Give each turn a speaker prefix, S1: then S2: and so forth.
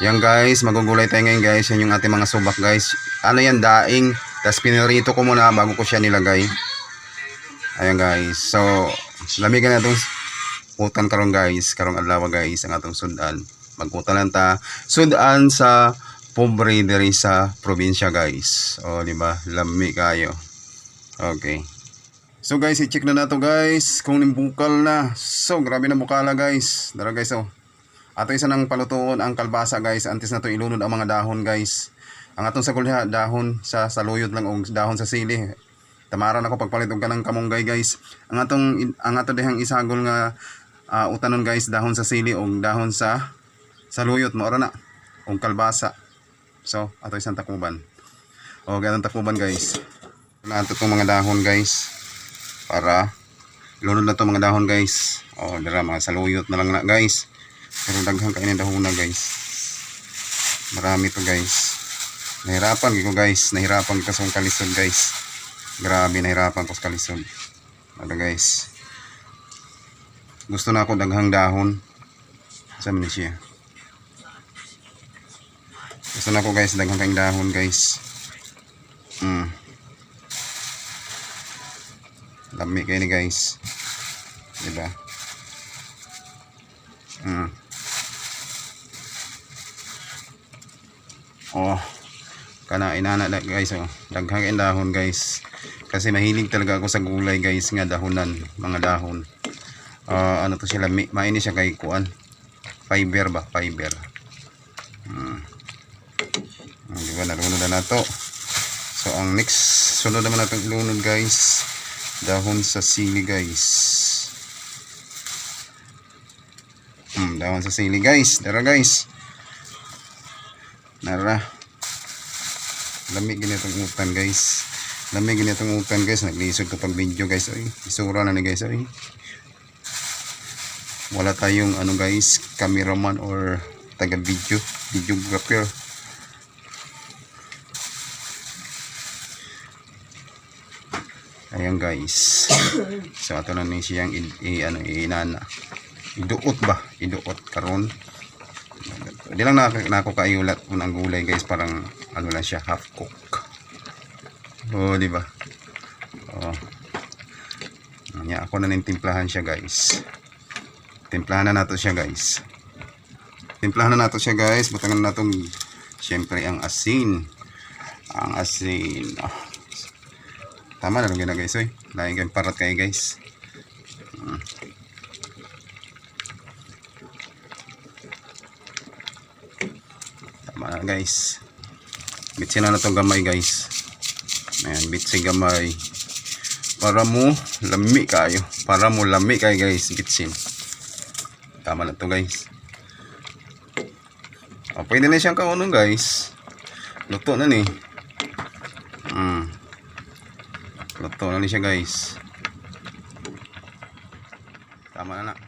S1: Yan guys, magugulay tayo ngayon guys. Yan yung ating mga subak guys. Ano yan, daing. Tapos pinirito ko muna bago ko siya nilagay. Ayan guys. So, lamigan na itong utan karong guys. Karong adlaw guys, ang atong sudan. Magkutan lang ta. Sudan sa pobre diri sa probinsya guys. O, diba? Lami kayo. Okay. So guys, i-check na nato guys. Kung nimbukal na. So, grabe na bukala guys. Dara guys, oh. Ato isa nang palutuon ang kalbasa guys. Antes na to ilunod ang mga dahon guys. Ang atong sa kulha dahon sa saluyot lang o dahon sa sili. Tamaran ako pagpalit og kanang kamunggay guys. Ang ato dihang isagol nga utanon guys, dahon sa sili o dahon sa saluyot mo na og kalbasa. So ato isang takuban. O ganang takuban guys. Na ato tong mga dahon guys para lunod na to mga dahon guys. O dira mga saluyot na lang na guys. Pero daghang kainin dahon na guys. Marami to guys. Nahirapan ko guys. Nahirapan ko sa kalisod guys. Grabe, nahirapan ko sa kalisod. Ano guys. Gusto na ako daghang dahon. Saan man siya? Gusto na ako guys daghang kaing dahon guys. Lami kayo ni guys. Diba? Oh, kana inana na guys, oh. Daghang kaing dahon guys. Kasi mahilig talaga ako sa gulay guys nga dahonan, mga dahon. Ano to sila, maini siya kay kuan. Fiber ba? Fiber. Diba, narunod na nato. So ang next, sunod naman natin ilunod guys. Dahon sa sili guys. Dahon sa sili guys. Dara guys. Nara. Lamig ganitong utan guys. Lamig ganitong utan guys. Naglisod ko pag video guys. Oy, isura na ni guys. Oy. Wala tayong ano guys, cameraman or taga video, videographer. Ayan guys. So ato na ni siyang inana. Iduot ba? Iduot karon. Di lang na ako kaayulat kung ang gulay guys, parang ano lang siya, half cook. Oh, di ba? Oh. Nya ako na ning timplahan siya guys. Timplahan na nato siya guys. Timplahan na nato siya guys. Butangan na natong syempre ang asin. Ang asin. Oh. Tama na lang gina guys, oy. Lain kang parat kayo guys. Tama na guys. Bitsin na itong gamay guys. Ayan, bitsin gamay. Para mo lami kayo. Para mo lami kayo guys. Bitsin. Tama na to guys. Pwede na siyang kaunong guys. Luto na ni. Luto na ni siya guys. Tama na na.